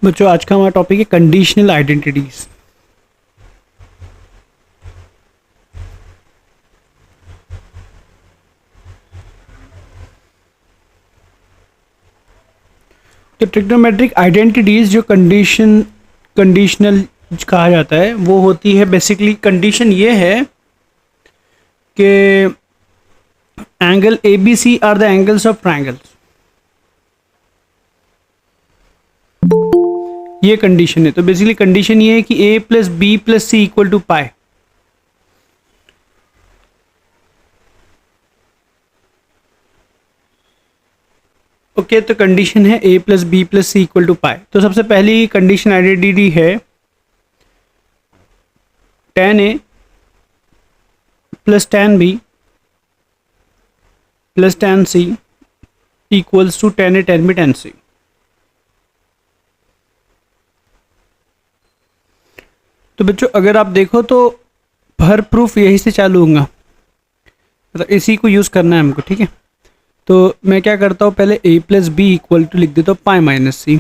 बच्चों आज का हमारा टॉपिक है कंडीशनल आइडेंटिटीज। तो ट्रिग्नोमेट्रिक आइडेंटिटीज जो कंडीशनल कहा जाता है वो होती है बेसिकली कंडीशन ये है कि angle A B C are the angles of triangles. ये कंडीशन है। तो बेसिकली कंडीशन ये है कि A plus B plus C equal to pi. Okay, तो कंडीशन है A plus B plus C equal to pi. तो सबसे पहली कंडीशन आइडेंटिटी है tan A plus tan B plus tan C equals to tan A tan B tan C. तो बच्चों अगर आप देखो तो हर प्रूफ यही से चालू होगा, मतलब इसी को यूज़ करना है हमको। ठीक है, तो मैं क्या करता हूँ, पहले a plus b equal to लिख देता हूँ पाई माइनस सी।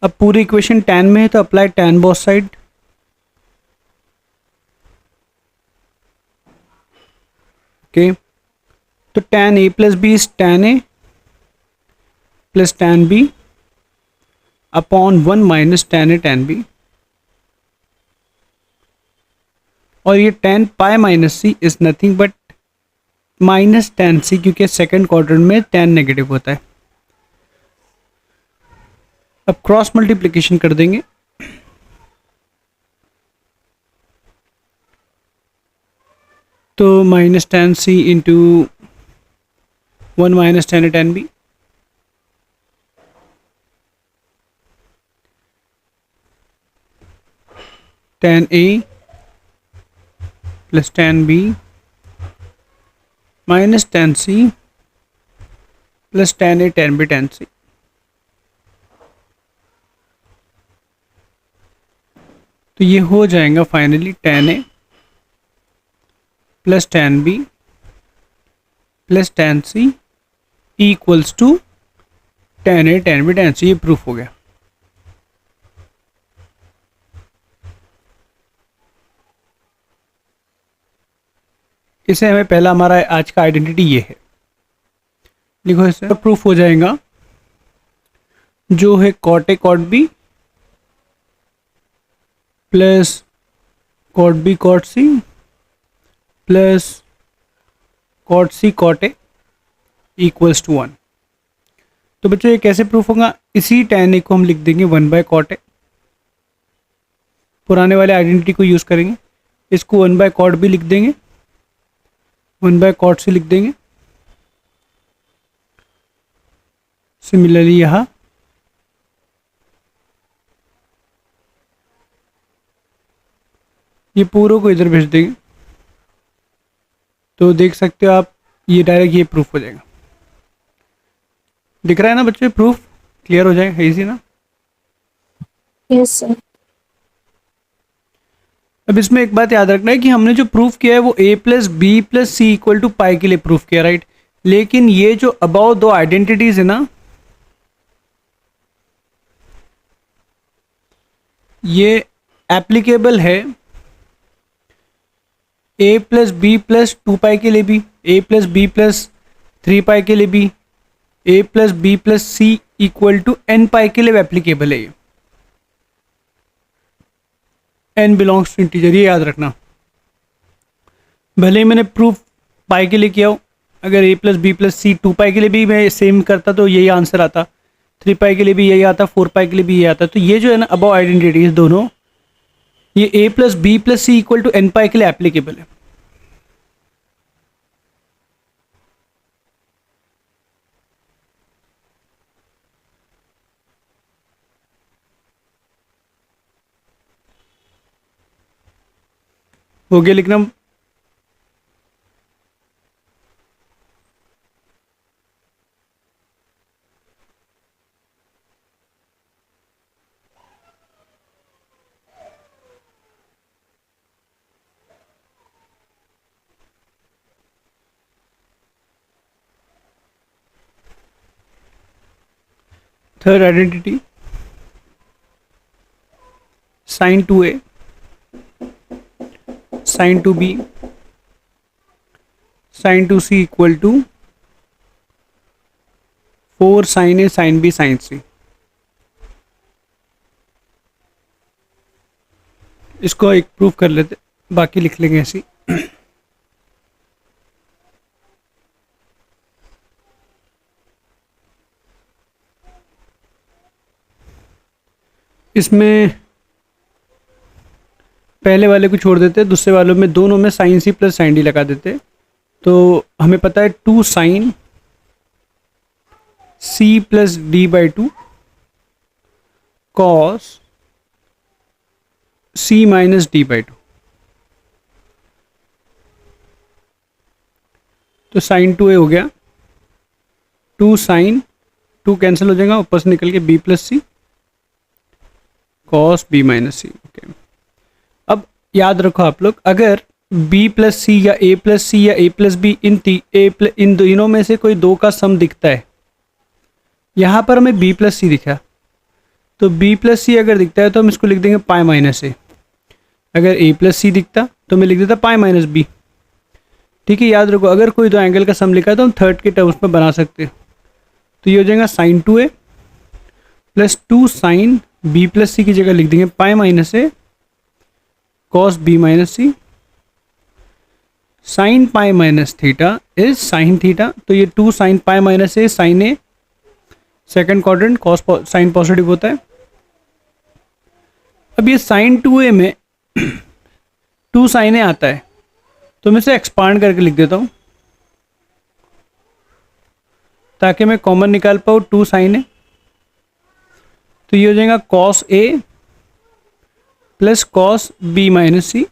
अब पूरी इक्वेशन tan में है तो apply tan both side. Okay, तो tan a plus b is tan a plus tan b upon 1 minus tan a tan b। और ये tan pi minus c is nothing but minus tan c, क्योंकि second quadrant में tan negative होता है। अब cross multiplication कर देंगे। तो minus tan c into 1 minus tan a tan b। tan a plus tan b minus tan c plus tan a tan b tan c। तो ये हो जाएगा finally tan a plus tan b plus tan c equals to tan a tan b tan c। ये proof हो गया। इसे हमें पहला हमारा आज का आइडेंटिटी ये है। लिखो, इसे प्रूफ हो जाएगा जो है cot a cot b plus cot b cot c plus cot c cot a equals to 1। तो बच्चों ये कैसे प्रूफ होगा, इसी tan ए को हम लिख देंगे 1 बाय कॉट ए। पुराने वाले आइडेंटिटी को यूज़ करेंगे, इसको 1 बाय कॉट बी लिख देंगे, 1 बाय कॉट सी लिख देंगे। सिमिलरली यहाँ ये पूरों को इधर भेज देंगे। तो देख सकते हो आप, ये डायरेक्ट ये प्रूफ हो जाएगा। दिख रहा है ना बच्चे, प्रूफ क्लियर हो जाएगा, इजी ना। Yes sir. अब इसमें एक बात याद रखना है कि हमने जो प्रूफ किया है वो a plus B plus C equal to pi के लिए प्रूफ किया, राइट। लेकिन ये जो अबाउ दो आइडेंटिटीज है ना, ये एप्लीकेबल है a plus B plus 2 pi के लिए भी, a plus B plus 3 pi के लिए भी, a plus B plus C equal to n pi के लिए एप्लीकेबल है। ये n बिलोंग्स टू इंटीजर, ये याद रखना। भले ही मैंने प्रूफ पाई के लिए किया हो, अगर a plus B plus C 2 pi के लिए भी मैं सेम करता तो यही आंसर आता, 3 पाई के लिए भी यही आता, 4 पाई के लिए भी यही आता। तो ये जो है ना अबाउ आइडेंटिटीज दोनों, ये a plus B plus C equal to n pi के लिए एप्लीकेबल है। हो गया लिखना। Third identity, sine 2a, sine 2b, sine 2c equal to 4 sine a sine b sine c। इसको एक प्रूफ कर लेते, बाकी लिख लेंगे ऐसी। इसमें पहले वाले को छोड़ देते, दूसरे वालों में दोनों में sine C plus sine D लगा देते। तो हमें पता है 2 sine C plus D by 2 cos C minus D by 2। तो साइन 2a हो गया, 2 साइन 2 कैंसिल हो जाएगा, ऊपर से निकल के b प्लस सी कॉस b माइनस सी। ओके, अब याद रखो आप लोग, अगर b प्लस सी या a प्लस सी या a प्लस बी इन दोनों में से कोई दो का सम दिखता है, यहाँ पर हमें b प्लस सी दिखा, तो b प्लस सी अगर दिखता है तो हम इसको लिख देंगे पाई माइनस ए। अगर a प्लस सी दिखता तो मैं लिख देता पाई माइनस बी। ठीक है, याद रखो, अगर कोई दो एंगल का सम लिखा है तो हम थर्ड के टर्म्स में बना सकते हैं। तो ये हो जाएगा sine 2a plus 2 sine b plus C की जगह लिख देंगे pi minus A cos b minus C. Sine pi minus theta is sine theta, तो ये 2 sine pi minus A sine A, second quadrant, cos sine positive होता है। अब ये साइन 2a में 2 साइन ए आता है, तो मैं इसे एक्सपांड करके लिख देता हूं ताकि मैं कॉमन निकाल पाऊँ 2 साइन ए। तो ये हो जाएगा cos A plus cos B minus C.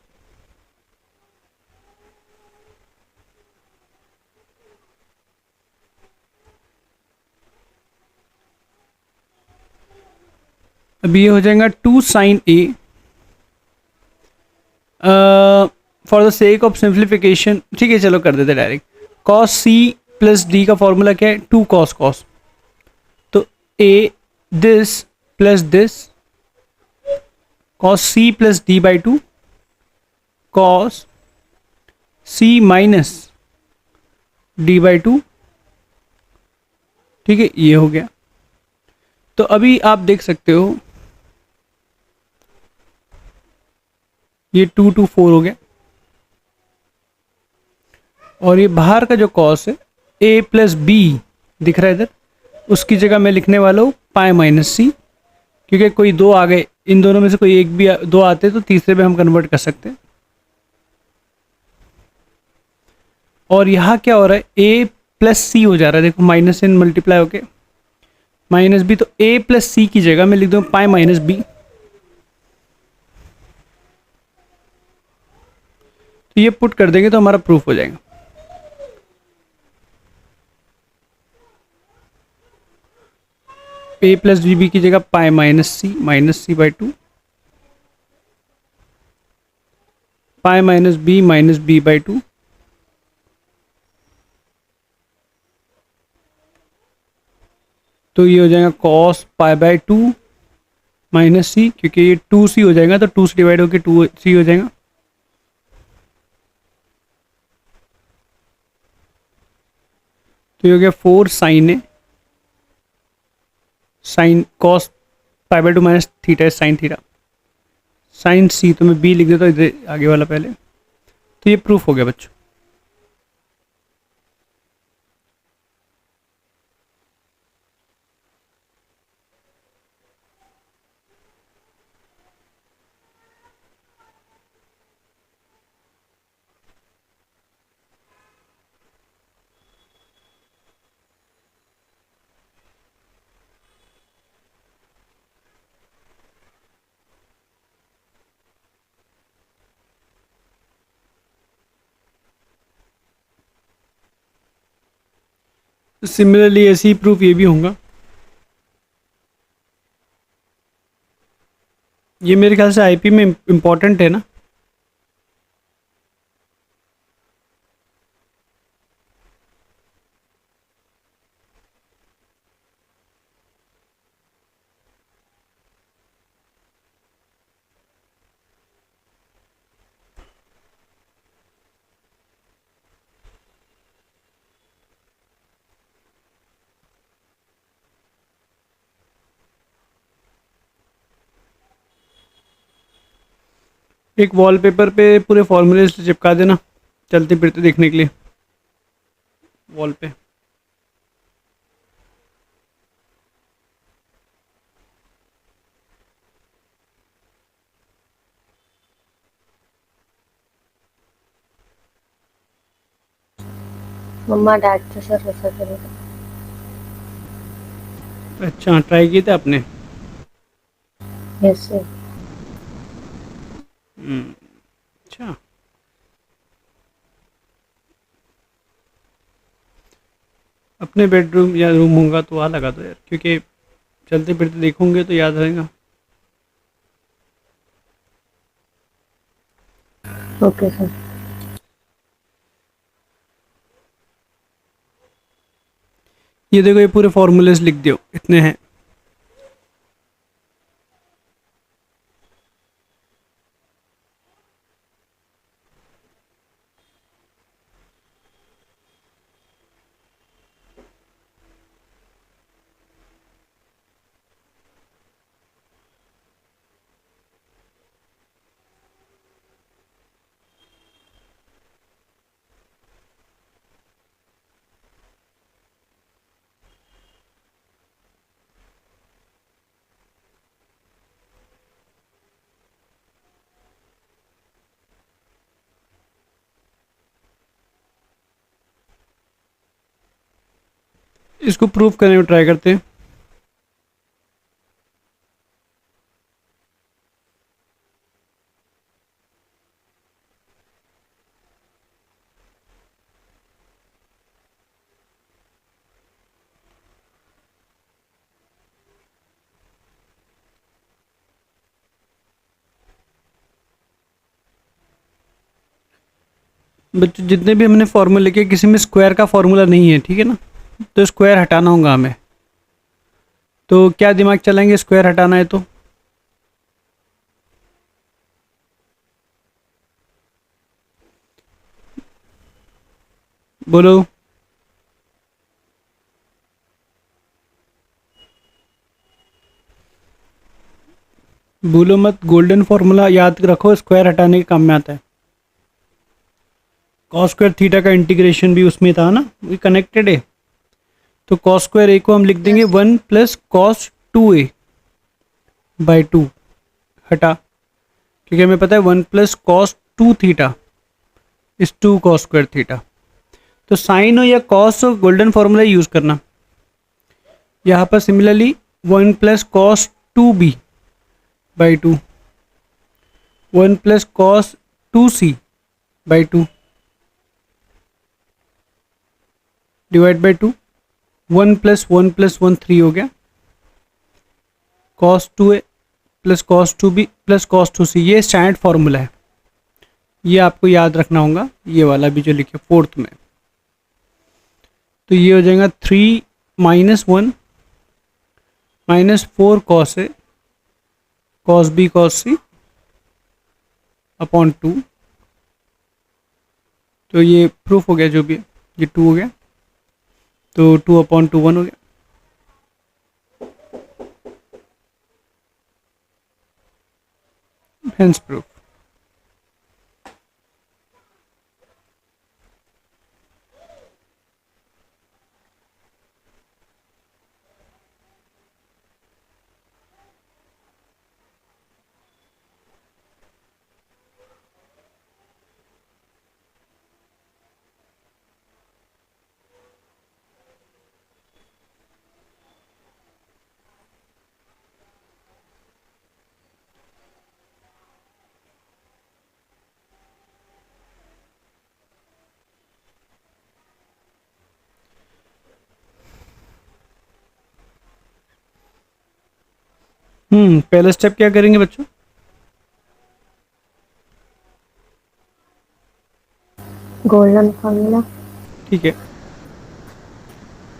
अब ये हो जाएगा 2 sine A, for the sake of simplification, ठीक है चलो कर देते direct, cos C plus D का फॉर्मूला क्या है, 2 कॉस कॉस, तो A this plus this cos C plus D by 2 cos C minus D by 2। ठीक है, ये हो गया। तो अभी आप देख सकते हो ये 2 2 4 हो गया, और ये बाहर का जो कॉस है a प्लस बी दिख रहा है इधर, उसकी जगह मैं लिखने वाला हूँ पाई माइनस सी, क्योंकि कोई दो आ गए, इन दोनों में से कोई एक भी दो आते तो तीसरे पे हम कन्वर्ट कर सकते हैं। और यहाँ क्या हो रहा है, a प्लस सी हो जा रहा है, देखो माइनस इन मल्टीप्लाई होके माइनस बी, तो a प्लस सी की जगह मैं लिख दूँ पाई माइनस बी। तो ये पुट कर देंगे तो हमारा प्रूफ हो जाएगा। a प्लस डी बी की जगह pi minus C by 2 pi minus B by 2। तो ये हो जाएगा cos pi by 2 minus C, क्योंकि ये 2c हो जाएगा तो 2 से डिवाइड होकर 2c हो जाएगा। तो ये हो गया 4 sine A sine cos pi by 2 minus theta sine theta sine C, तो मैं बी लिख देता हूँ इधर आगे वाला पहले। तो ये प्रूफ हो गया बच्चों। सिमिलरली ऐसे ही प्रूफ ये भी होगा। ये मेरे ख्याल से आईपी में इम्पोर्टेंट है ना। एक वॉलपेपर पे पूरे फॉर्मूले से चिपका देना चलते फिरते देखने के लिए वॉल पे। मम्मा डैड के साथ ऐसा करेगा। अच्छा, ट्राई किए थे आपने? Yes sir. अच्छा, अपने बेडरूम या रूम होगा तो वहाँ लगा दो यार, क्योंकि चलते फिरते देखोगे तो याद रहेगा। Okay sir. ये देखो, ये पूरे फॉर्मूलेस लिख दो, इतने हैं। इसको प्रूव करने में ट्राई करते हैं। बच्चों, जितने भी हमने फार्मूला लिखे किसी में स्क्वायर का फार्मूला नहीं है, ठीक है ना? तो स्क्वायर हटाना होगा हमें। तो क्या दिमाग चलाएंगे स्क्वायर हटाना है तो? बोलो। भूलो मत, गोल्डन फॉर्मूला याद रखो, स्क्वायर हटाने के काम में आता है। कॉस स्क्वायर थीटा का इंटीग्रेशन भी उसमें था ना, वो कनेक्टेड है। तो कॉस स्क्वायर ए को हम लिख देंगे यस। 1 + cos 2a/2। हटा, क्योंकि हमें पता है 1 + cos 2 theta is 2 cos² theta. तो साइन हो या कॉस हो, गोल्डन फॉर्मूला यूज करना। यहाँ पर similarly 1 + cos 2b/2, 1 + cos 2c/2 divide by 2। 1 + 1 + 1 3 हो गया। cos 2a + cos 2b + cos 2c, ये स्टैंडर्ड फॉर्मूला है, ये आपको याद रखना होगा। ये वाला भी जो लिखे फोर्थ में, तो ये हो जाएगा 3 - 1 -4 cos a cos b cos c/2। तो ये प्रूफ हो गया, जो भी है ये 2 हो गया, तो 2/2 1 हो गया। Hence proof. पहला स्टेप क्या करेंगे बच्चों? Golden formula. ठीक है,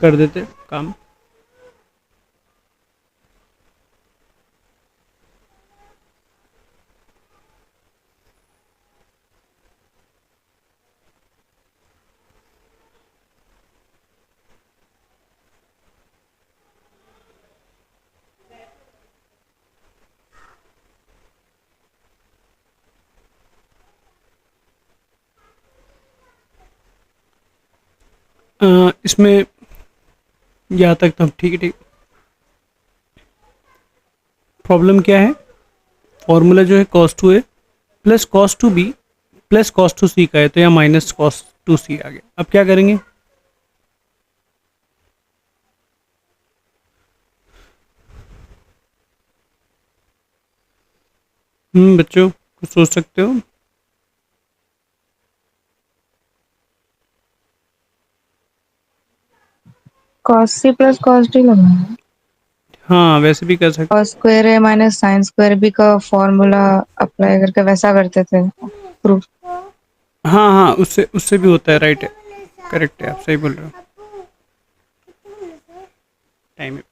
कर देते काम। इसमें यहाँ तक तो ठीक है, ठीक। प्रॉब्लम क्या है? फॉर्मूला जो है cos two A plus cos two B plus cos two C का है, तो यहाँ माइनस कॉस टू सी आ गया। अब क्या करेंगे? बच्चों कुछ सोच सकते हो? Cos C plus cos D लगना है। हाँ, वैसे भी कर सकते। Cos square A minus sine square B का फॉर्मूला अप्लाई करके वैसा करते थे प्रूफ। हाँ हाँ, उससे उससे भी होता है, राइट है, करेक्ट है, आप सही बोल रहे हो। टाइम है।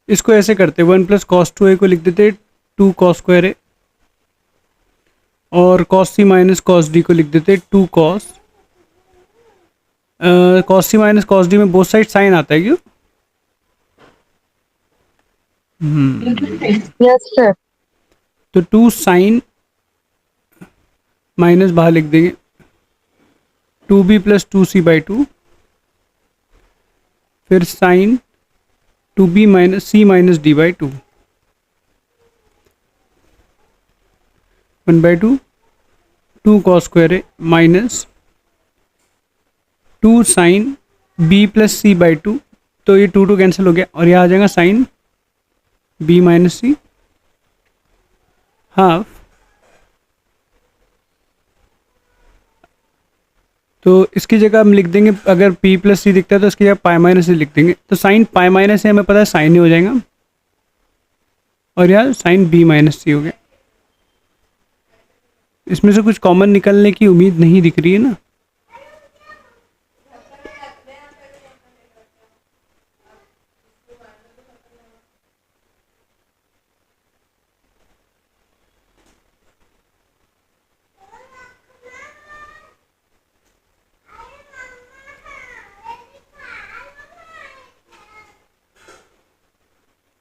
इसको ऐसे करते, one plus cos two A को लिख देते टू कॉस स्क्वायर ए, और cos C minus cos D को लिख देते two cos. Cos C minus cos D में बोथ साइड साइन आता है क्यों? Yes sir. तो टू साइन माइनस बाहर लिख देंगे, two B plus two C by two, फिर sine two B minus C minus D by two, one by two, two cos square A minus two sine B plus C by two, तो ये to cancel हो गया और यहाँ आ जाएगा sine B minus सी half. तो इसकी जगह हम लिख देंगे, अगर p प्लस सी दिखता है तो इसकी जगह पाई माइनस सी लिख देंगे, तो साइन पाई माइनस से हमें पता है साइन ही हो जाएगा, और यार साइन बी माइनस सी हो गया। इसमें से कुछ कॉमन निकलने की उम्मीद नहीं दिख रही है ना?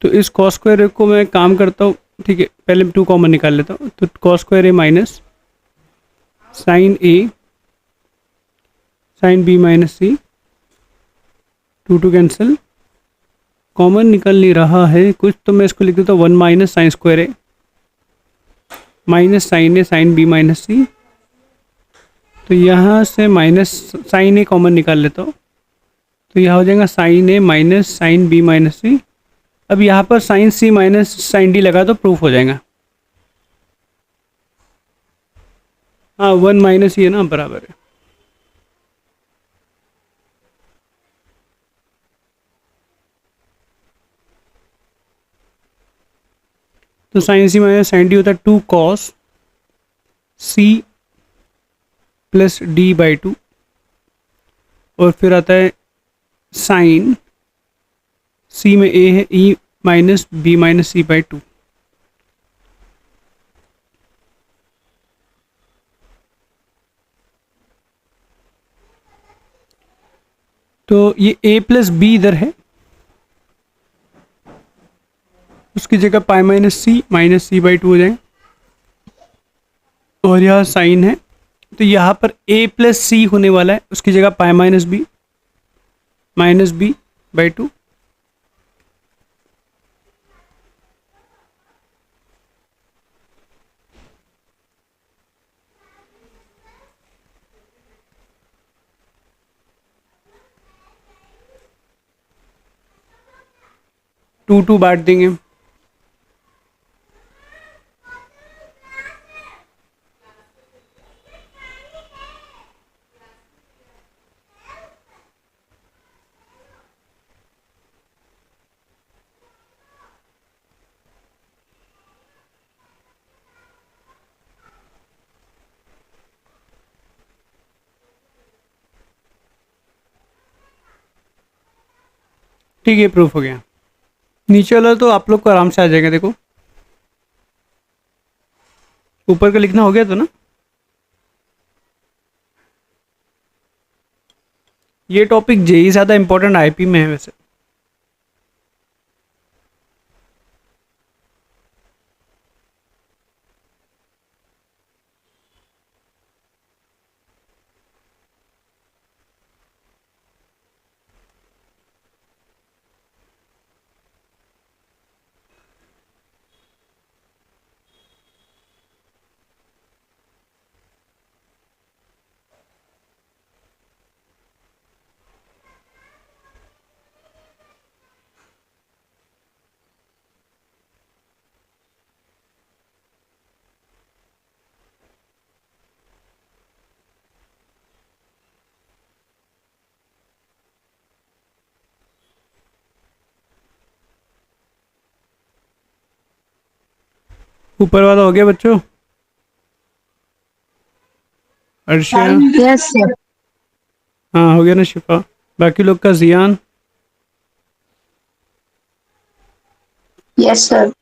तो इस कॉस स्क्वायर को मैं काम करता हूँ, ठीक है, पहले टू कॉमन निकाल लेता हूँ, तो cos square A minus sign A sine B minus C, to cancel, common निकल नहीं रहा है कुछ, तो मैं इसको लिख देता हूँ one minus sine square A minus sign A sine B minus सी। तो यहाँ से माइनस साइन ए कॉमन निकाल लेता हूँ, तो यहाँ हो जाएगा साइन ए minus sine B minus C. अब यहाँ पर sign C minus sine D लगा तो प्रूफ हो जाएगा। हाँ, वन माइनस ही है ना, बराबर है। तो sine C minus sine D होता है two cos C plus D by two, और फिर आता है साइन सी में ए है E minus B minus C by two. तो ये a प्लस बी इधर है, उसकी जगह pi minus C by two हो जाएगा, और यह साइन है, तो यहाँ पर a प्लस सी होने वाला है, उसकी जगह pi minus B by two. Two बांट देंगे, ठीक है, प्रूफ हो गया। नीचे वाला तो आप लोग को आराम से आ जाएगा, देखो ऊपर का लिखना हो गया तो ना। ये टॉपिक जेई ज़्यादा इंपॉर्टेंट आईपी में है वैसे। ऊपर वाला हो गया बच्चों? अर्शिया? Yes sir. हाँ हो गया ना शिफा? बाकी लोग का जियान? Yes sir.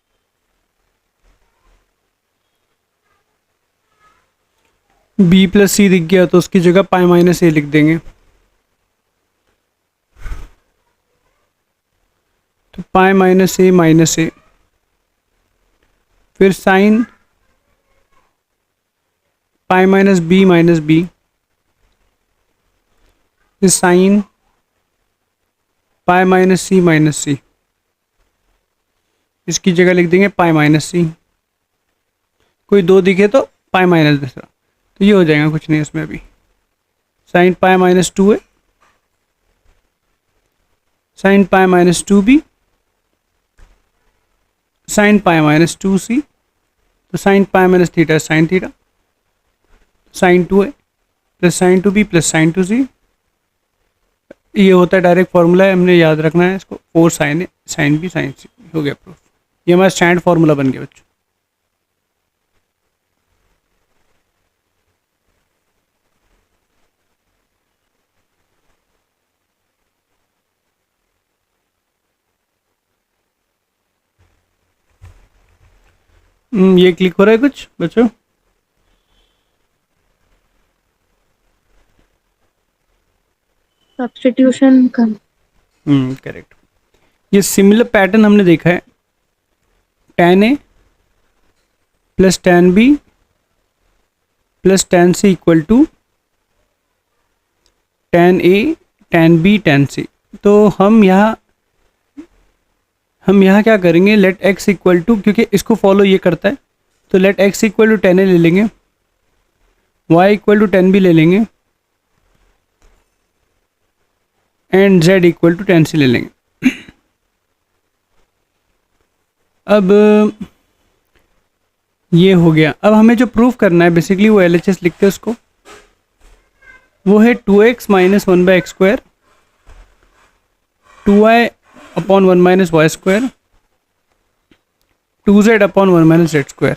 B plus C दिख गया तो उसकी जगह पाई माइनस ए लिख देंगे। तो पाई माइनस ए, फिर साइन पाई माइनस बी, फिर साइन पाई माइनस सी, इसकी जगह लिख देंगे पाई माइनस सी। कोई दो दिखे तो पाई माइनस दूसरा, तो ये हो जाएगा, कुछ नहीं उसमें अभी। साइन पाई माइनस 2 है, sine pi minus 2b, sine pi minus 2c, तो sine pi minus theta sine theta, sine 2 है plus sign 2b plus sign 2c। ये होता है डायरेक्ट फार्मूला है, हमने याद रखना है इसको। 4 साइन है, साइन बी साइन सी, हो गया प्रूफ। ये हमारा स्टैंड फार्मूला बन गया बच्चों। ये क्लिक हो रहा है कुछ बच्चों? सब्स्टिट्यूशन का। करेक्ट। ये सिमिलर पैटर्न हमने देखा है, tan a plus tan b plus tan c equal to tan a tan b tan c। तो हम यहाँ क्या करेंगे, लेट x इक्वल टू, क्योंकि इसको फॉलो ये करता है, तो let x equal to tan a ले लेंगे, y equal to tan b ले लेंगे, and z equal to tan c ले लेंगे। अब ये हो गया। अब हमें जो प्रूफ करना है बेसिकली वो LHS लिखते हैं उसको, वो है 2x minus 1/x², 2y upon 1 minus y², 2z upon 1 minus z²।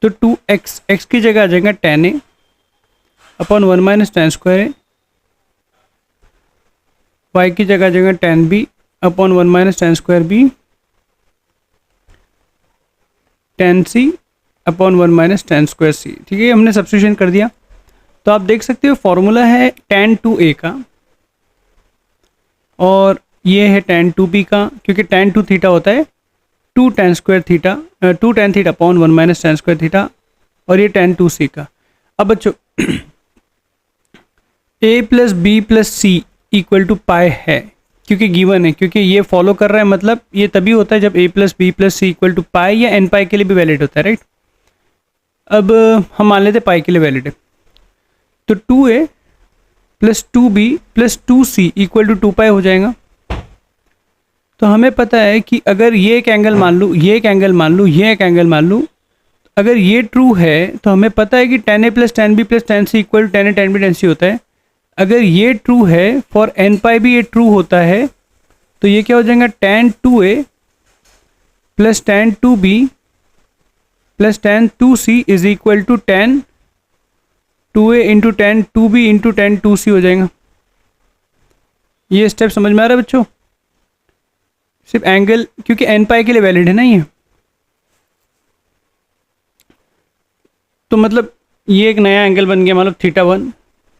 तो 2x, x की जगह आ जाएगा tan a upon 1 minus tan² a, y की जगह आ जाएगा tan b upon 1 minus tan² b, tan c upon 1 minus tan² c। ठीक है, हमने सब्स्टिट्यूशन कर दिया। तो आप देख सकते हो फॉर्मूला है tan 2a का, और ये है tan 2b का, क्योंकि tan 2 थीटा होता है 2 tan² theta, 2 tan theta upon 1 minus tan² theta, और ये tan 2c का। अब बच्चों a plus B plus C equal to pi है, क्योंकि गिवन है, क्योंकि ये फॉलो कर रहा है, मतलब ये तभी होता है जब a plus B plus C equal to pi या n पाई के लिए भी वैलिड होता है, राइट। अब हम मान लेते पाई के लिए वैलिड है, तो 2a plus 2b plus 2c equal to 2 pi हो जाएगा। तो हमें पता है कि अगर ये एक एंगल मान लूँ, ये एक एंगल मान लूँ, ये एक एंगल मान लूँ, अगर ये ट्रू है तो हमें पता है कि tan a plus tan b plus tan c equal to tan a tan b tan c होता है। अगर ये ट्रू है, फॉर n पाई भी ये ट्रू होता है, तो ये क्या हो जाएगा, tan 2a plus tan 2b plus tan 2c is equal to tan 2a into tan 2b into tan 2c हो जाएगा। ये स्टेप समझ में आ रहा है बच्चों? सिर्फ एंगल, क्योंकि n पाई के लिए वैलिड है ना ये, तो मतलब ये एक नया एंगल बन गया, मतलब θ1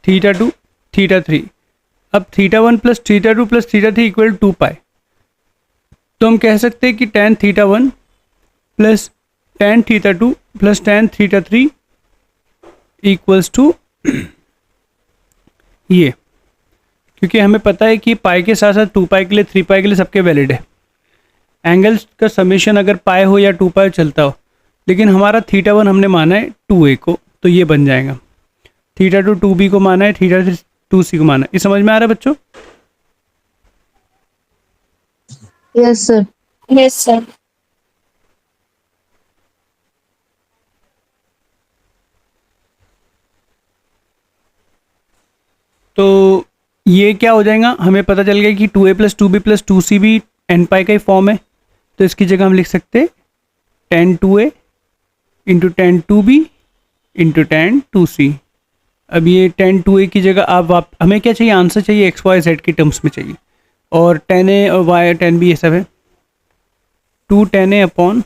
θ2 θ3। अब θ1 प्लस θ2 प्लस θ3 इक्वल 2 पाई। तो हम कह सकते हैं कि tan θ1 plus tan θ2 plus tan θ3 equals to ये, क्योंकि हमें पता है कि पाई के साथ साथ 2 पाई के लिए 3 पाई के लिए सबके वैलिड है। एंगल्स का समेशन अगर पाई हो या 2 पाई चलता हो, लेकिन हमारा θ1 हमने माना है 2a को, तो ये बन जाएगा। θ2 2b को माना है, θ3 2c को माना है। ये समझ में आ रहा है बच्चों? Yes sir. Yes sir. तो ये क्या हो जाएगा, हमें पता चल गया कि 2a plus 2b plus 2c भी n पाई का ही फॉर्म है, तो इसकी जगह हम लिख सकते हैं tan 2a into tan 2b into tan 2c। अब ये tan 2a की जगह आप हमें क्या चाहिए, आंसर चाहिए एक्स वाई जेड की टर्म्स में चाहिए, और tan a और y tan b ये सब है 2 tan a upon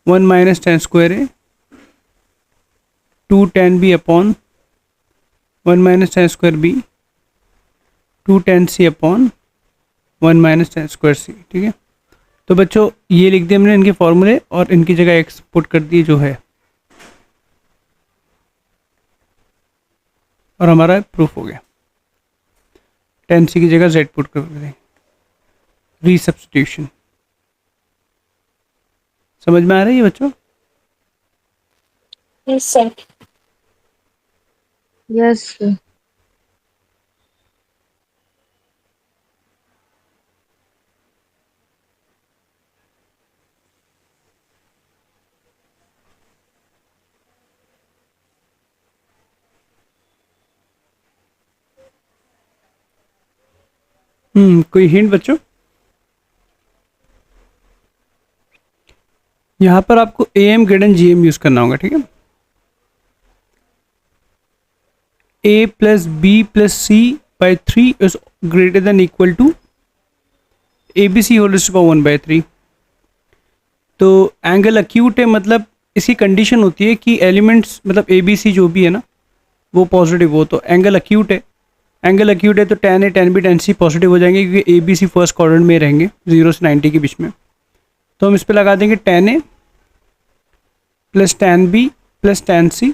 1 minus tan square a 2 tan b upon 1 minus tan square b 2 tan c upon 1 minus tan square c। ठीक है, तो बच्चों ये लिख दिए हमने इनके फॉर्मूले और इनकी जगह एक्स पुट कर दिए जो है, और हमारा प्रूफ हो गया। tan c की जगह z पुट कर दें, रीसब्स्टिट्यूशन। समझ में आ रही है बच्चों? Yes sir. Yes sir. कोई हिंट बच्चों? यहाँ पर आपको AM greater than GM use करना होगा। ठीक है, A plus B plus C by 3 is greater than equal to ABC whole to power 1 by 3। तो एंगल अक्यूट है, मतलब इसकी कंडीशन होती है कि एलिमेंट्स मतलब ABC जो भी है ना वो पॉजिटिव हो, तो एंगल अक्यूट है। एंगल अक्यूट है तो tan A tan B tan C positive हो जाएंगे, क्योंकि ABC फर्स्ट क्वाड्रेंट में रहेंगे 0 से 90 के बीच में। तो हम इस पे लगा देंगे tan A plus tan B plus tan C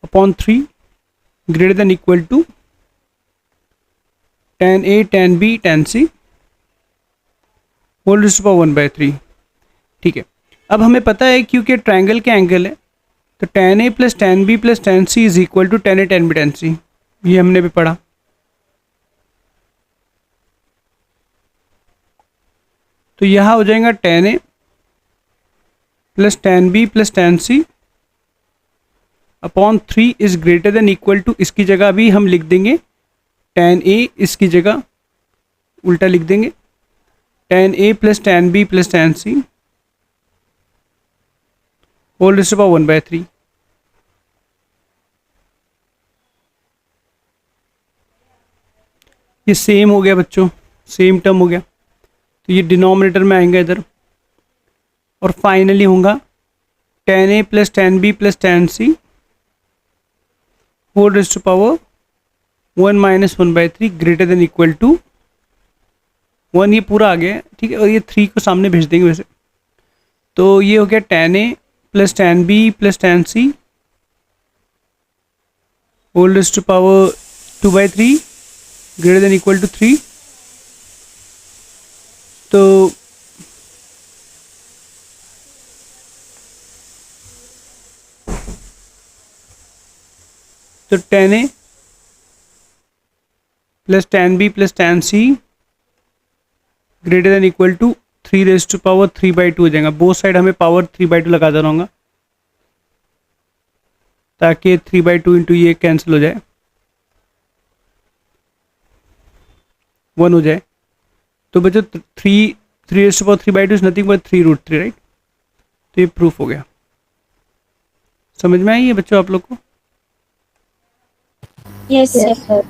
upon 3 greater than equal to tan A tan B tan C whole to power 1 by 3। ठीक है, अब हमें पता है क्योंकि ट्रायंगल के एंगल है तो tan A plus tan B plus tan C is equal to tan A tan B tan C, ये हमने भी पढ़ा। तो यहाँ हो जाएगा tan A plus tan B plus tan C upon 3 is greater than equal to, इसकी जगह अभी हम लिख देंगे tan A, इसकी जगह उल्टा लिख देंगे tan A plus tan B plus tan C whole to power 1 by 3। ये सेम हो गया बच्चों, सेम टर्म हो गया, तो ये डिनोमिनेटर में आएंगे इधर, और फाइनली होगा tan A plus tan B plus tan C whole raise to power 1 minus 1 by 3 greater than equal to 1। ये पूरा आ गया है। ठीक है, और ये 3 को सामने भेज देंगे वैसे, तो ये हो गया tan A plus tan B plus tan C whole raise to power 2 by 3 greater than equal to 3। तो tan A plus tan B plus tan C greater than equal to 3 raise to power 3 by 2 हो जाएगा। Both side हमें power 3 by 2 लगा देना होगा ताकि 3 by 2 into ये cancel हो जाए, 1 हो जाए। तो बच्चों 3 raise to power 3 by 2 is nothing but 3√3, right. तो ये प्रूफ हो गया। समझ में आई है बच्चों आप लोग को? Yes sir.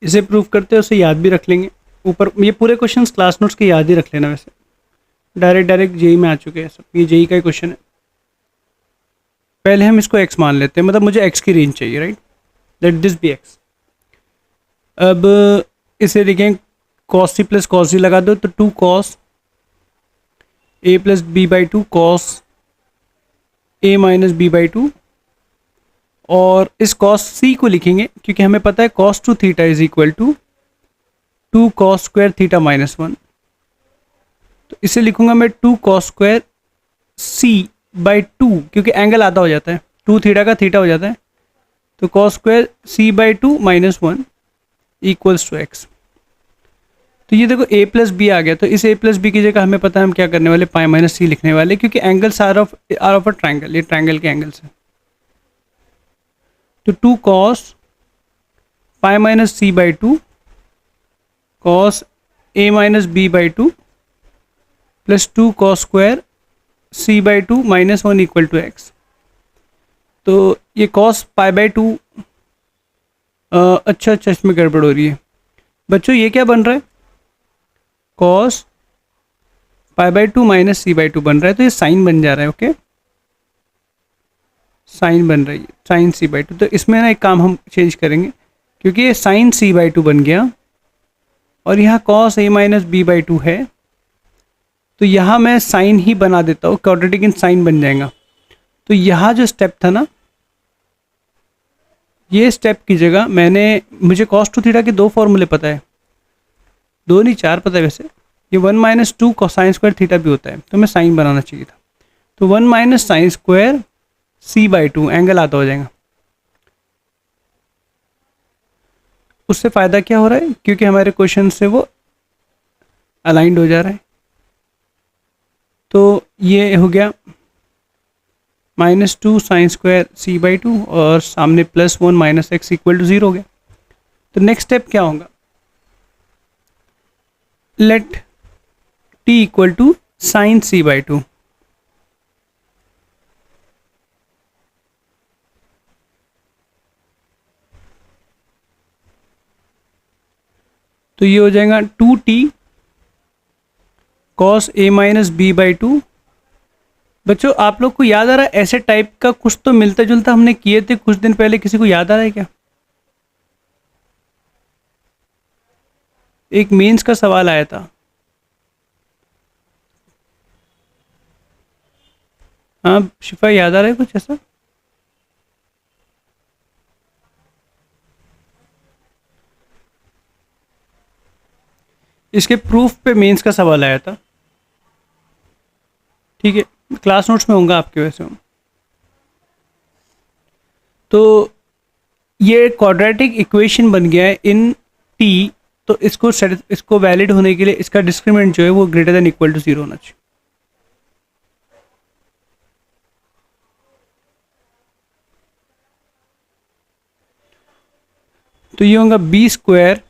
इसे प्रूव करते हैं, उसे याद भी रख लेंगे। ऊपर ये पूरे क्वेश्चंस क्लास नोट्स के याद ही रख लेना, वैसे डायरेक्ट जेई में आ चुके हैं सब, ये जेई का ही क्वेश्चन है। पहले हम इसको x मान लेते हैं, मतलब मुझे x की रेंज चाहिए, right, let this be x। अब इसे लिखें cos C plus cos D लगा दो तो 2 cos A plus B by two cos A minus B by two, और इस कॉस सी को लिखेंगे क्योंकि हमें पता है cos two theta is equal to 2 cos square theta minus 1। तो इसे लिखूंगा मैं 2 कॉस स्क्वायर सी बाई 2, क्योंकि एंगल आधा हो जाता है, 2 थीटा का थीटा हो जाता है, तो cos square C by 2 minus 1 equals to x. तो ये देखो a प्लस बी आ गया, तो इस a प्लस बी की जगह हमें पता है हम क्या करने वाले, पाई माइनस सी लिखने वाले, क्योंकि angles are of a triangle, ये ट्रायंगल के एंगल्स हैं। तो 2 cos pi minus C by 2 cos a minus B by 2 plus 2 cos square C by 2 minus 1 equal to x. तो ये कॉस पाई बाई 2, अच्छा इसमें गड़बड़ हो रही है बच्चों, ये क्या बन रहा है, cos pi by 2 minus C by 2 बन रहा है, तो ये साइन बन जा रहा है। ओके, साइन बन रही है, साइन सी बाई 2। तो इसमें ना एक काम हम चेंज करेंगे, क्योंकि ये साइन सी बाई 2 बन गया और यहाँ cos A minus B by 2 है, तो यहाँ मैं साइन ही बना देता हूँ, क्वाड्रेटिक इन साइन बन जाएगा। तो यहाँ जो स्टेप था ना, ये स्टेप की जगह मुझे कॉस टू थीटा के 2 फॉर्मूले पता है, 2 नहीं 4 पता है वैसे, ये 1 माइनस 2 कोसाइन स्क्वायर थीटा भी होता है, तो मैं साइन बनाना चाहिए था। तो 1 minus sine square C by 2, angle आता हो जाएगा। उससे फ़ायदा क्या हो रहा है, क्योंकि हमारे क्वेश्चन से वो अलाइंड हो जा रहा है। तो ये हो गया -2 साइन स्क्वायर सी बाई 2 और सामने +1 माइनस एक्स इक्वल टू 0 हो गया। तो नेक्स्ट स्टेप क्या होगा, let t equal to sine C by 2। तो ये हो जाएगा 2t cos a minus B by 2। बच्चों आप लोग को याद आ रहा है, ऐसे टाइप का कुछ तो मिलता जुलता हमने किए थे कुछ दिन पहले, किसी को याद आ रहा है क्या? एक मेंस का सवाल आया था, हाँ शिफा याद आ रहा है कुछ ऐसा? इसके प्रूफ पे मेंस का सवाल आया था, ठीक है, क्लास नोट्स में होगा आपके वैसे। तो ये क्वाड्रेटिक इक्वेशन बन गया है इन t, तो इसको वैलिड होने के लिए इसका डिस्क्रिमिनेंट जो है वो ग्रेटर देन इक्वल टू 0 होना चाहिए। तो ये होगा B square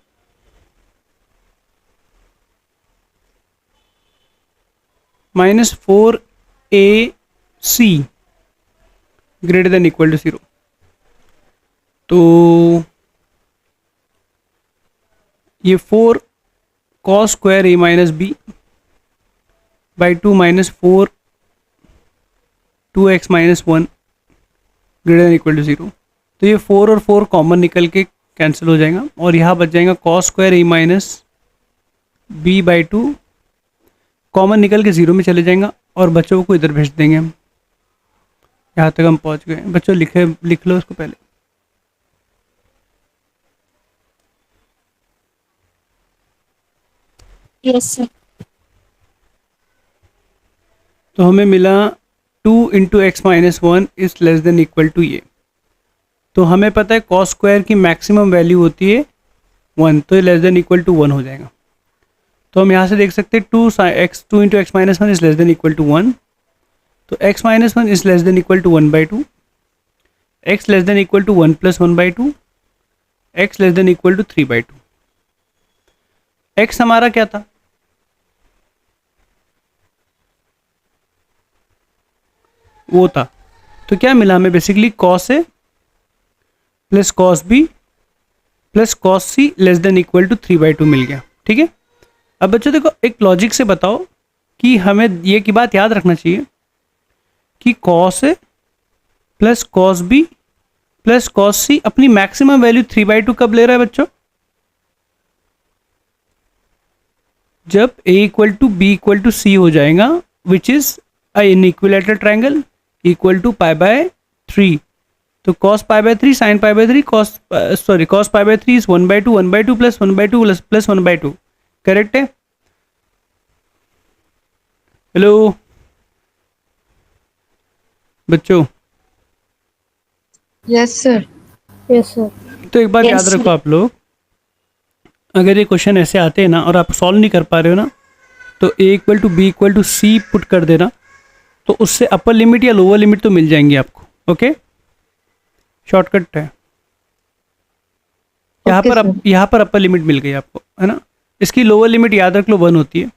minus 4ac greater than equal to 0। तो ये 4 cos square A minus B by 2 minus 4 2x minus 1 greater than equal to 0। तो ये 4 और 4 कॉमन निकल के कैंसिल हो जाएगा और यहाँ बच जाएगा cos square A minus B by 2, common निकल के 0 में चले जाएगा और बच्चों को इधर भेज देंगे हम। यहाँ तक हम पहुँच गए बच्चों, लिख लो इसको पहले। Yes sir. तो हमें मिला 2 into x minus 1 is less than equal to ये। तो हमें पता है कॉस स्क्वायर की मैक्सिमम वैल्यू होती है 1, तो ये लेस देन इक्वल टू 1 हो जाएगा। तो हम यहाँ से देख सकते हैं 2 into x minus 1 is less than equal to 1, तो x minus 1 is less than equal to 1 by 2, x less than equal to 1 plus 1 by 2, x less than equal to 3 by 2। X हमारा क्या था, वो था, तो क्या मिला हमें basically cos A plus cos B plus cos C less than equal to 3 by 2 मिल गया। ठीक है, अब बच्चों देखो एक लॉजिक से बताओ कि हमें ये की बात याद रखना चाहिए कि cos A plus cos B plus cos C अपनी मैक्सिमम वैल्यू 3 बाई 2 कब ले रहा है बच्चों? जब a equal to B equal to C हो जाएगा, which is in equilateral triangle equal to pi by 3। तो cos पाई बाय 3 sin पाई बाय 3 cos पाई by 3 is 1/2 plus 1/2 plus 1/2। Correct है? हेलो बच्चों, यस सर। Yes sir. तो एक बात Yes, याद sir. रखो आप लोग, अगर ये क्वेश्चन ऐसे आते हैं ना और आप सॉल्व नहीं कर पा रहे हो ना, तो a equal to B equal to C put कर देना, तो उससे अपर लिमिट या लोअर लिमिट तो मिल जाएंगी आपको। ओके, शॉर्टकट है। Okay, sir. यहाँ पर अपर लिमिट मिल गई आपको, है ना। इसकी लोअर लिमिट याद रख लो 1 होती है।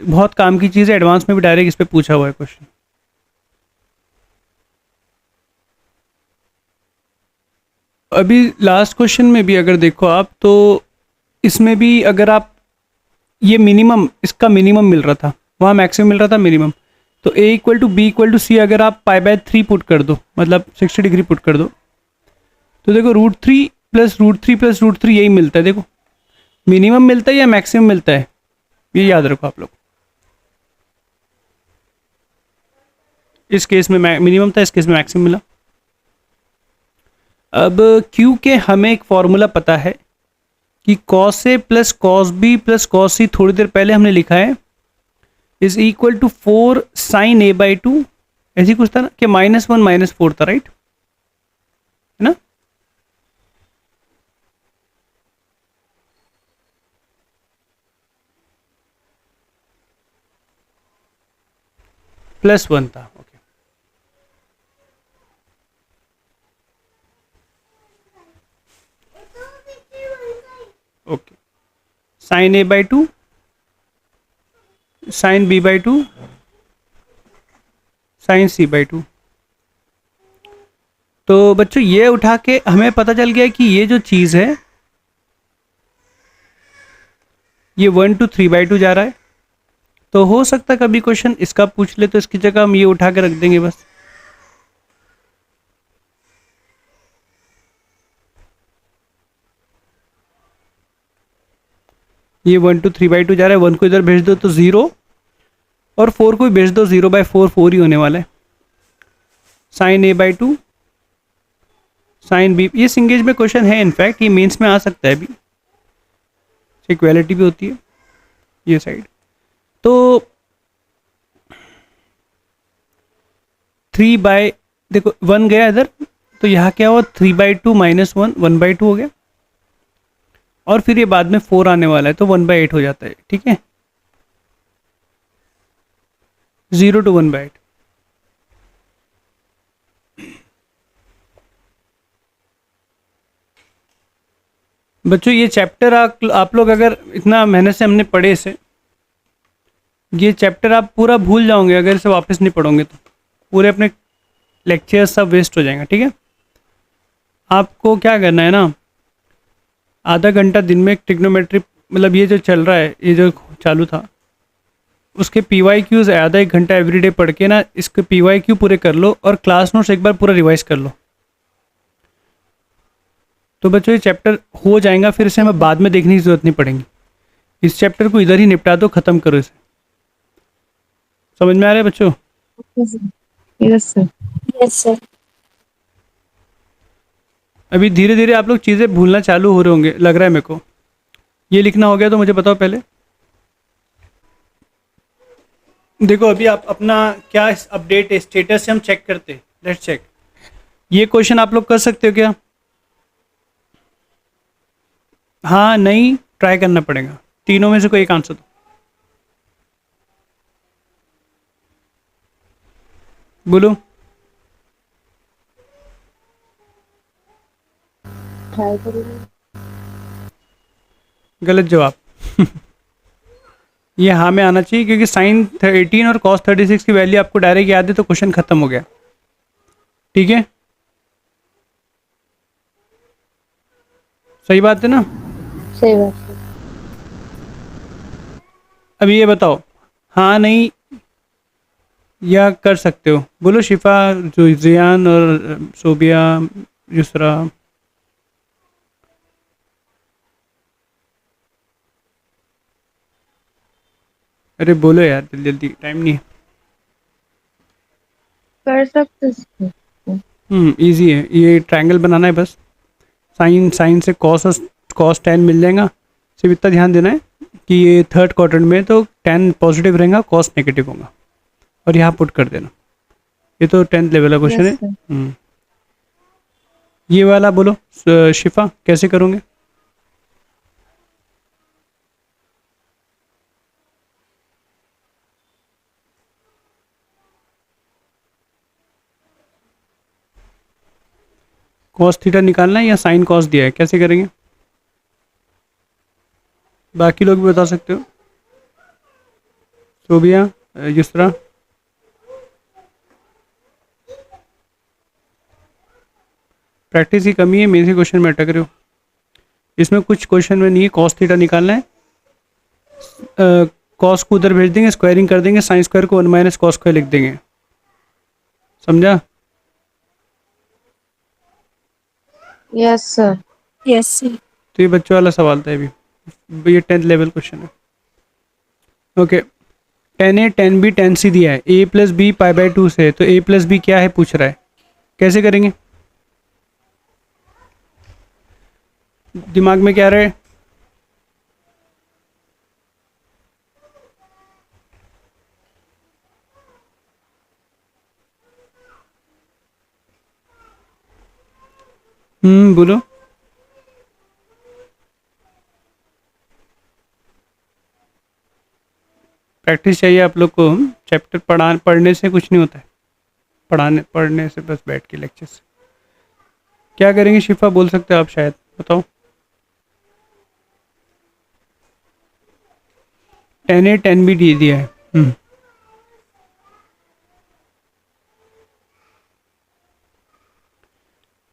बहुत काम की चीज़ है, एडवांस में भी डायरेक्ट इस पे पूछा हुआ है क्वेश्चन। अभी लास्ट क्वेश्चन में भी अगर देखो आप, तो इसमें भी अगर आप ये मिनिमम, इसका मिनिमम मिल रहा था, वहाँ मैक्सिमम मिल रहा था मिनिमम, तो a equal to B equal to C अगर आप पाई बाय 3 पुट कर दो, मतलब 60 डिग्री पुट कर दो, तो देखो √3 प्लस √3 प्लस √3 यही मिलता है। देखो मिनिमम मिलता है या मैक्सिमम मिलता है, ये याद रखो आप लोग। इस केस में मिनिमम था, इस केस में मैक्सिमम मिला। अब Q के हमें एक फॉर्मूला पता है कि cos A plus cos B plus cos C, थोड़ी देर पहले हमने लिखा है, is equal to 4 sin A/2। ऐसी कुछ था ना कि -1 -4 था, राइट? है ना? +1 था। Okay, okay, sin A/2 sin B/2 sin C/2। तो बच्चों ये उठा के हमें पता चल गया कि ये जो चीज़ है ये 1 to 3/2 जा रहा है। तो हो सकता है कभी क्वेश्चन इसका पूछ ले, तो इसकी जगह हम ये उठा के रख देंगे बस। ये 1 to 3/2 जा रहा है, 1 को इधर भेज दो तो 0, और 4 को भी भेज दो, 0/4 4 ही होने वाला है। sin A/2 sin B, ये सिंगेज में क्वेश्चन है, इनफैक्ट ये मेंस में आ सकता है भी, इक्वालिटी भी होती है ये साइड। तो 3 देखो 1 गया इधर, तो यहाँ क्या हुआ, 3/2 -1 1/2 हो गया, और फिर ये बाद में 4 आने वाला है तो 1/8 हो जाता है। ठीक है, 0 to 1/8। बच्चों ये चैप्टर आप लोग अगर इतना मेहनत से हमने पढ़े इसे, ये चैप्टर आप पूरा भूल जाओगे अगर इसे वापस नहीं पढ़ोगे, तो पूरे अपने लेक्चर सब वेस्ट हो जाएगा। ठीक है, आपको क्या करना है ना, आधा घंटा दिन में ट्रिग्नोमेट्री, मतलब ये जो चल रहा है, ये जो चालू था, उसके PYQs आधा 1 घंटा एवरीडे पढ़ के ना, इसके PYQ पूरे कर लो और क्लास नोट्स एक बार पूरा रिवाइज कर लो। तो बच्चों ये चैप्टर हो जाएगा, फिर इसे हमें बाद में देखने की ज़रूरत नहीं पड़ेगी। इस चैप्टर को इधर ही निपटा दो, ख़त्म करो इसे। समझ में आ रहा है बच्चों? Yes sir. Yes sir. अभी धीरे धीरे आप लोग चीज़ें भूलना चालू हो रहे होंगे, लग रहा है मेरे को। ये लिखना हो गया तो मुझे बताओ पहले। देखो अभी आप अपना क्या अपडेट स्टेटस से हम चेक करते हैं, लेट्स चेक। ये क्वेश्चन आप लोग कर सकते हो क्या? हाँ नहीं, ट्राई करना पड़ेगा। तीनों में से कोई एक आंसर दो, बोलो। ट्राई करूँगी। गलत जवाब। ये हाँ में आना चाहिए, क्योंकि साइन 18 और कॉस 36 की वैल्यू आपको डायरेक्ट याद है, तो क्वेश्चन खत्म हो गया। ठीक है, सही बात है ना? सही बात है। अभी ये बताओ, हाँ नहीं या कर सकते हो, बोलो। शिफा, जियान और सोबिया, युसरा। अरे बोलो यार जल्दी जल्दी, टाइम नहीं है। कर सकते इसको। इजी है, ये ट्रायंगल बनाना है बस। साइन साइन से कॉस और कॉस टेन मिल जाएगा। सिर्फ इतना ध्यान देना है कि ये थर्ड क्वाड्रेंट में तो टेन पॉजिटिव रहेगा, कॉस नेगेटिव होगा, और यहाँ पुट कर देना। ये तो 10th लेवल का क्वेश्चन है। Yes sir. ये वाला बोलो शिफा कैसे करोगे? कॉस थीटा निकालना है या साइन कॉस दिया है, कैसे करेंगे? बाकी लोग भी बता सकते हो। सोबिया, युसरा। प्रैक्टिस की कमी है, मेरे से क्वेश्चन में अटक रहे हो। इसमें कुछ क्वेश्चन में नहीं है, कॉस थीटा निकालना है, कॉस को उधर भेज देंगे, स्क्वायरिंग कर देंगे, साइन स्क्वायर को 1 माइनस कॉस स्क्वायर लिख देंगे। समझा? Yes sir. Yes sir. तो ये बच्चों वाला सवाल था अभी, ये 10th लेवल क्वेश्चन है। ओके, 10A 10B 10C दिया है, a plus B pi by 2 से, तो a प्लस बी क्या है पूछ रहा है, कैसे करेंगे? दिमाग में क्या रहे? बोलो। प्रैक्टिस चाहिए आप लोग को। चैप्टर पढ़ने से कुछ नहीं होता है, पढ़ने से बस बैठ के लेक्चर से। क्या करेंगे शिफा, बोल सकते हो आप शायद, बताओ। 10A 10B दे दिया है।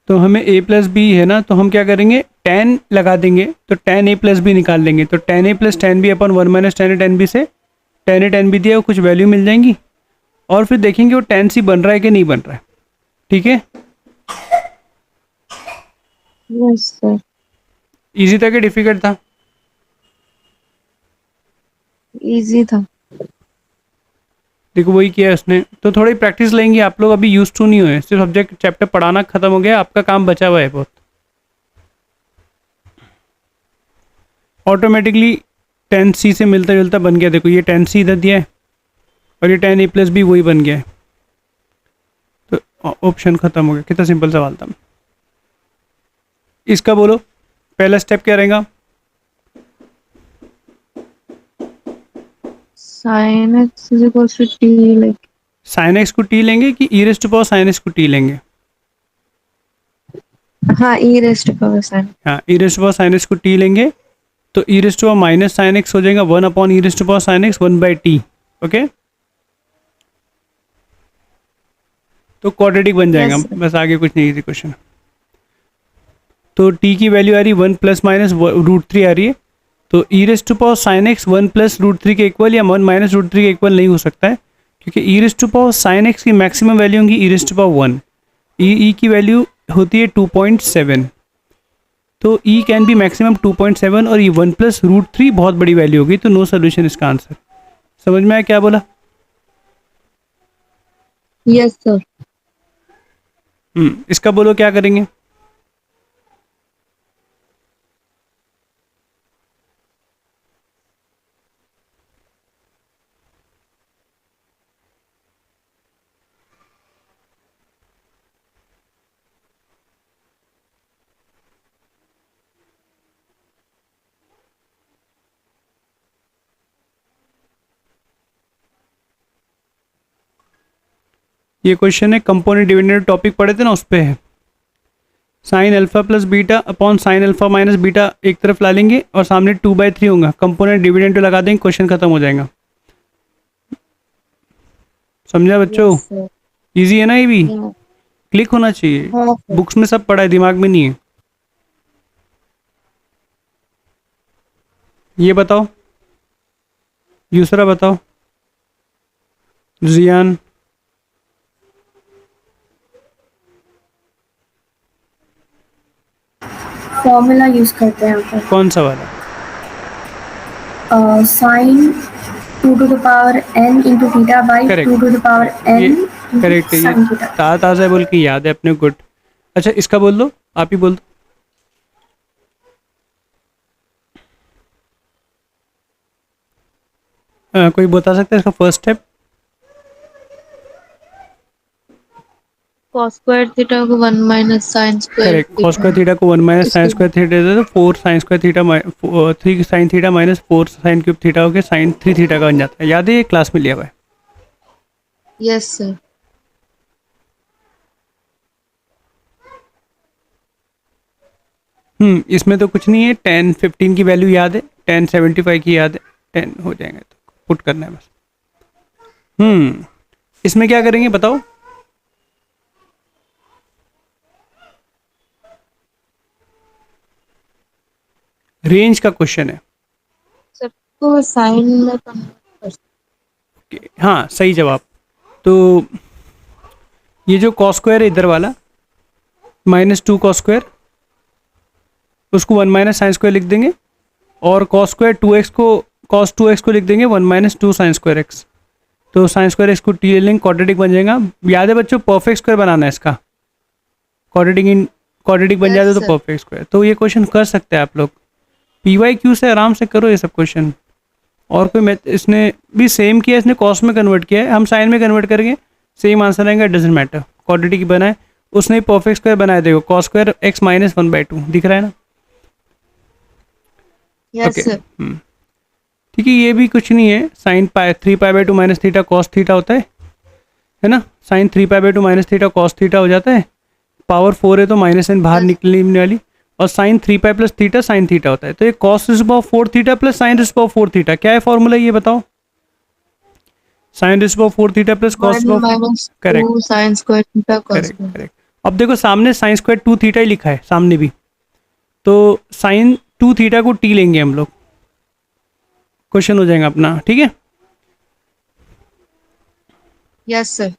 तो हमें a प्लस बी है ना, तो हम क्या करेंगे, 10 लगा देंगे तो 10A प्लस बी निकाल लेंगे। तो 10A प्लस 10B अपन 1 माइनस 10A 10B से 10A 10B दिया वो कुछ वैल्यू मिल जाएंगी, और फिर देखेंगे वो 10C बन रहा है कि नहीं बन रहा है। ठीक है? Yes sir. इजी था कि डिफिकल्ट था? इजी था। देखो वही किया है उसने, तो थोड़ी प्रैक्टिस लेंगे आप लोग, अभी यूज टू नहीं हुए, सिर्फ सब्जेक्ट चैप्टर पढ़ाना खत्म हो गया, आपका काम बचा हुआ है बहुत। ऑटोमेटिकली 10C से मिलता जुलता बन गया, देखो ये 10C इधर दिया है और ये 10A प्लस बी वही बन गया है, तो ऑप्शन खत्म हो गया। कितना सिंपल सवाल था। इसका बोलो पहला स्टेप क्या रहेगा? sin x is equals to t, like sine X को टी लेंगे कि E raised power sine X को टी लेंगे? हाँ e raised to power sin। हाँ, E raised power sine X को टी लेंगे, तो E raised power minus sine X हो जाएगा 1 upon E raised power sine X 1/t। Okay, तो क्वाड्रेटिक बन जाएगा। Yes, sir. बस आगे कुछ नहीं, इजी क्वेश्चन। तो t की वैल्यू आ रही है 1 प्लस माइनस √3 आ रही है, तो E raised two power sine X 1 plus √3 के इक्वल या 1 माइनस √3 के इक्वल नहीं हो सकता है, क्योंकि E raised two power sine X की मैक्सिमम वैल्यू होगी E raised two power 1, E की वैल्यू होती है 2.7, तो ई कैन बी मैक्सिमम 2.7, और ये 1 प्लस √3 बहुत बड़ी वैल्यू होगी, तो नो सोल्यूशन इसका आंसर। समझ में आया क्या बोला? Yes sir. इसका बोलो क्या करेंगे? ये क्वेश्चन है कंपोनेंट डिविडेंड टॉपिक पढ़े थे ना, उस पे है। Sine alpha plus beta upon sine alpha minus beta एक तरफ ला लेंगे और सामने 2/3 होगा, कंपोनेंट डिविडेंड लगा देंगे, क्वेश्चन खत्म हो जाएगा। समझा बच्चों? Yes sir. इजी है ना ये भी? हाँ क्लिक होना चाहिए, सर। बुक्स में सब पढ़ा है, दिमाग में नहीं है। ये बताओ, दूसरा बताओ, जियान। फॉर्मूला यूज करते हैं यहाँ कौन सा वाला? पर sign 2 to the power n into theta by Correct. 2 to the power n ये into करेक्ट है, ये sin theta. ताज़ा बोल के याद है अपने, गुड। अच्छा इसका बोल दो, आप ही बोल दो। कोई बता सकता है इसका first step? cos square theta को 1 minus sin square correct, cos square theta को 1 माइनस साइन स्क्वायर थीटा दे दो, 4 sign square theta 3 sine theta minus 4 sine cube theta हो गया साइन 3 थीटा का बन जाता है। याद है, ये क्लास में लिया हुआ है। yes sir इसमें तो कुछ नहीं है, 10 15 की वैल्यू याद है, 10 75 की याद है, 10 हो जाएंगे तो पुट करना है बस। इसमें क्या करेंगे बताओ? रेंज का क्वेश्चन है। सबको sin में convert कर हाँ सही जवाब। तो ये जो कॉस स्क्वायर है इधर वाला -2 कॉस स्क्वायर, उसको 1 माइनस साइन स्क्वायर लिख देंगे, और कॉस स्क्वायर 2x को cos 2x को लिख देंगे 1 माइनस 2 साइन स्क्वायर x। तो साइन स्क्वायर x को टी ले लेंगे, क्वाड्रेटिक बन जाएगा। याद है बच्चों, परफेक्ट स्क्वायर बनाना है इसका, क्वाड्रेटिक बन Yes, जाता है तो sir. Perfect square. तो ये क्वेश्चन कर सकते हैं आप लोग, PYQ से आराम से करो ये सब क्वेश्चन। और कोई मैथ इसने भी सेम किया, इसने कॉस में कन्वर्ट किया है, हम साइन में कन्वर्ट करेंगे, सेम आंसर आएगा, डजेंट मैटर। क्वाड्रेटिक बनाए, उसने परफेक्ट स्क्वायर बनाया, देखो कॉस स्क्वायर x माइनस 1/2 दिख रहा है ना। yes Okay. sir ठीक है, ये भी कुछ नहीं है, sine pi 3π/2 minus theta cos theta होता है ना। Sine 3π/2 minus theta cos theta हो जाता है, पावर 4 है तो माइनस n बाहर Yes. निकलने वाली, और sine 3π plus theta sine theta होता है। तो ये cos raised power 4 theta plus sine raised power 4 theta, क्या है फॉर्मूला ये बताओ? Sine raised power 4 theta plus cos 1 minus correct 2 sin square theta cos correct square correct. अब देखो सामने साइन स्क्वायर 2 थीटा ही लिखा है सामने भी, तो साइन 2 थीटा को टी लेंगे हम लोग, क्वेश्चन हो जाएगा अपना। ठीक है, yes sir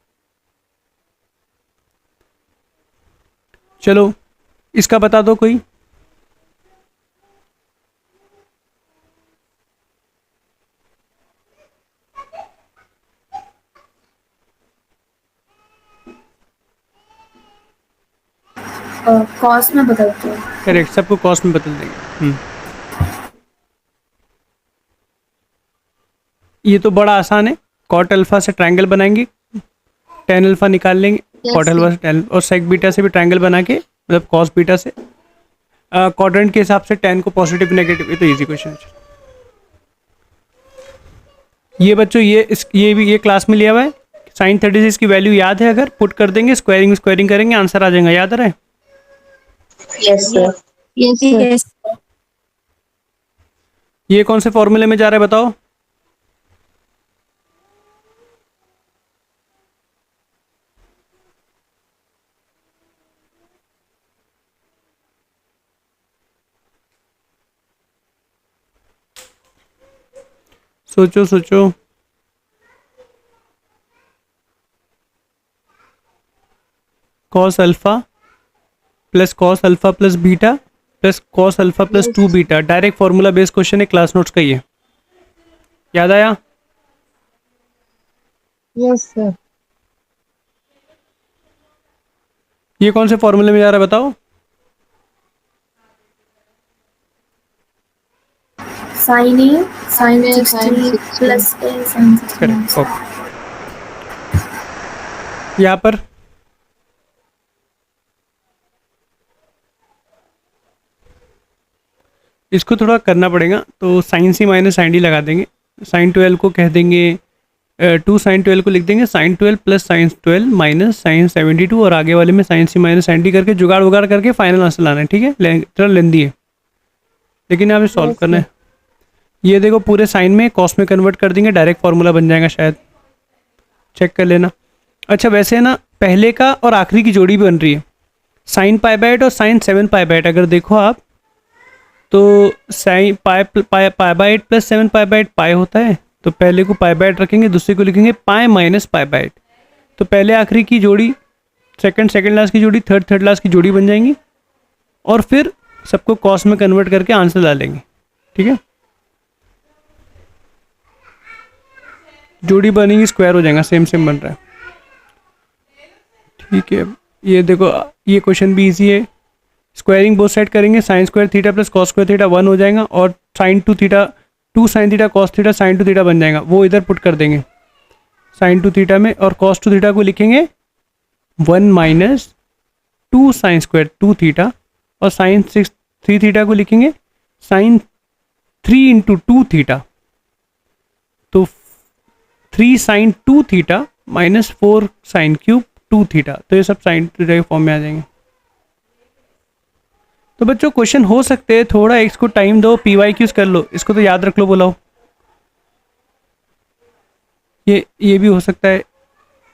चलो इसका बता दो कोई। कॉस में बदलते हैं। करेक्ट, सबको कॉस्ट में बदल देंगे। ये तो बड़ा आसान है, कॉट अल्फा से ट्रायंगल बनाएंगे, टेन अल्फा निकाल लेंगे, Yes, कॉट अल्फा से tan, और सेक बीटा से भी ट्रायंगल बना के, मतलब कॉस बीटा से क्वाड्रेंट के हिसाब से टेन को पॉजिटिव नेगेटिव, ये तो इजी क्वेश्चन है। ये बच्चों ये भी ये क्लास में लिया हुआ है। साइन 36 की वैल्यू याद है, अगर पुट कर देंगे, स्क्वायरिंग करेंगे, आंसर आ जाएगा, याद आ रहा है? yes sir Yes. ये कौन से फॉर्मूले में जा रहा है बताओ? सोचो सोचो, cos alpha plus beta plus cos alpha plus 2 beta, direct formula based question है, क्लास नोट्स का ही है। याद आया? yes sir ये कौन से फॉर्मूले में जा रहा है बताओ? Sin A, sin A, 60 sin 60 plus A, sin 60. Correct, okay. यहाँ पर इसको थोड़ा करना पड़ेगा, तो sine C minus sine D लगा देंगे, साइन 12 को कह देंगे 2 साइन 12 को लिख देंगे sine 12 plus sine 12 minus sine 72, और आगे वाले में sine C minus sine D करके जुगाड़ उगाड़ करके फाइनल आंसर लाना है। ठीक है, थोड़ा लेंदी है लेकिन यहाँ पे सॉल्व करना है। ये देखो पूरे साइन में कॉस में कन्वर्ट कर देंगे, डायरेक्ट फार्मूला बन जाएगा, शायद चेक कर लेना। अच्छा वैसे ना पहले का और आखिरी की जोड़ी भी बन रही है, साइन π/8 और साइन 7π/8। अगर देखो आप तो साइन π/8 प्लस 7π/8 पाई होता है, तो पहले को π/8 रखेंगे, दूसरे को लिखेंगे पाई माइनस π/8। तो पहले आखिरी की जोड़ी, सेकंड लास्ट की जोड़ी, थर्ड लास्ट की जोड़ी बन जाएंगी, और फिर सबको कॉस में कन्वर्ट करके आंसर डालेंगे। ठीक है, जोड़ी बनेंगी स्क्वायर हो जाएगा, सेम सेम बन रहा है। ठीक है, ये देखो ये क्वेश्चन भी इजी है। स्क्वायरिंग बोथ साइड करेंगे, sine square theta plus cos square theta 1 हो जाएगा और sine 2 theta 2 sine theta cos theta sine 2 theta बन जाएगा, वो इधर पुट कर देंगे साइन 2 थीटा में, और कॉस 2 थीटा को लिखेंगे 1 माइनस 2 साइन स्क्वायर 2 थीटा, और साइन 3 थीटा को लिखेंगे साइन 3 इंटू 2 थीटा, तो 3 sine 2 theta minus 4 sine cube 2 theta, तो ये सब साइन थीटा के फॉर्म में आ जाएंगे। तो बच्चों क्वेश्चन हो सकते हैं, थोड़ा इसको टाइम दो, PYQs कर लो, इसको तो याद रख लो, बुलाओ। ये भी हो सकता है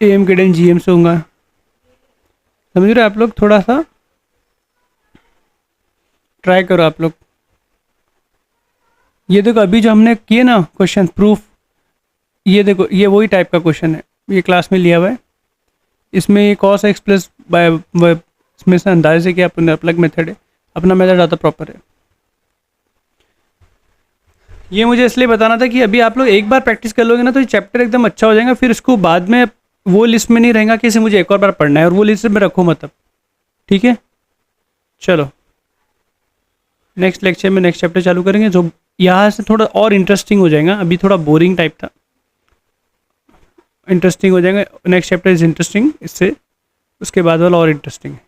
AM के डेन GM से होगा, समझ रहे आप लोग, थोड़ा सा ट्राई करो आप लोग। ये देखो अभी जो हमने किए ना क्वेश्चन प्रूफ, ये देखो ये वही टाइप का क्वेश्चन है, ये क्लास में लिया हुआ है। इसमें ये cos x प्लस बाय इसमें से अंदाजे से क्या अपना अलग मेथड है, अपना मेथड ज़्यादा प्रॉपर है। ये मुझे इसलिए बताना था कि अभी आप लोग एक बार प्रैक्टिस कर लोगे ना तो ये चैप्टर एकदम अच्छा हो जाएगा, फिर इसको बाद में वो लिस्ट में नहीं रहेगा कि इसे मुझे एक और बार पढ़ना है, और वो लिस्ट में रखो मतलब। ठीक है, चलो नेक्स्ट लेक्चर में नेक्स्ट चैप्टर चालू करेंगे, जो यहाँ से थोड़ा और इंटरेस्टिंग हो जाएगा। अभी थोड़ा बोरिंग टाइप था, इंटरेस्टिंग हो जाएगा। नेक्स्ट चैप्टर इज इंटरेस्टिंग, इससे उसके बाद वाला और इंटरेस्टिंग है।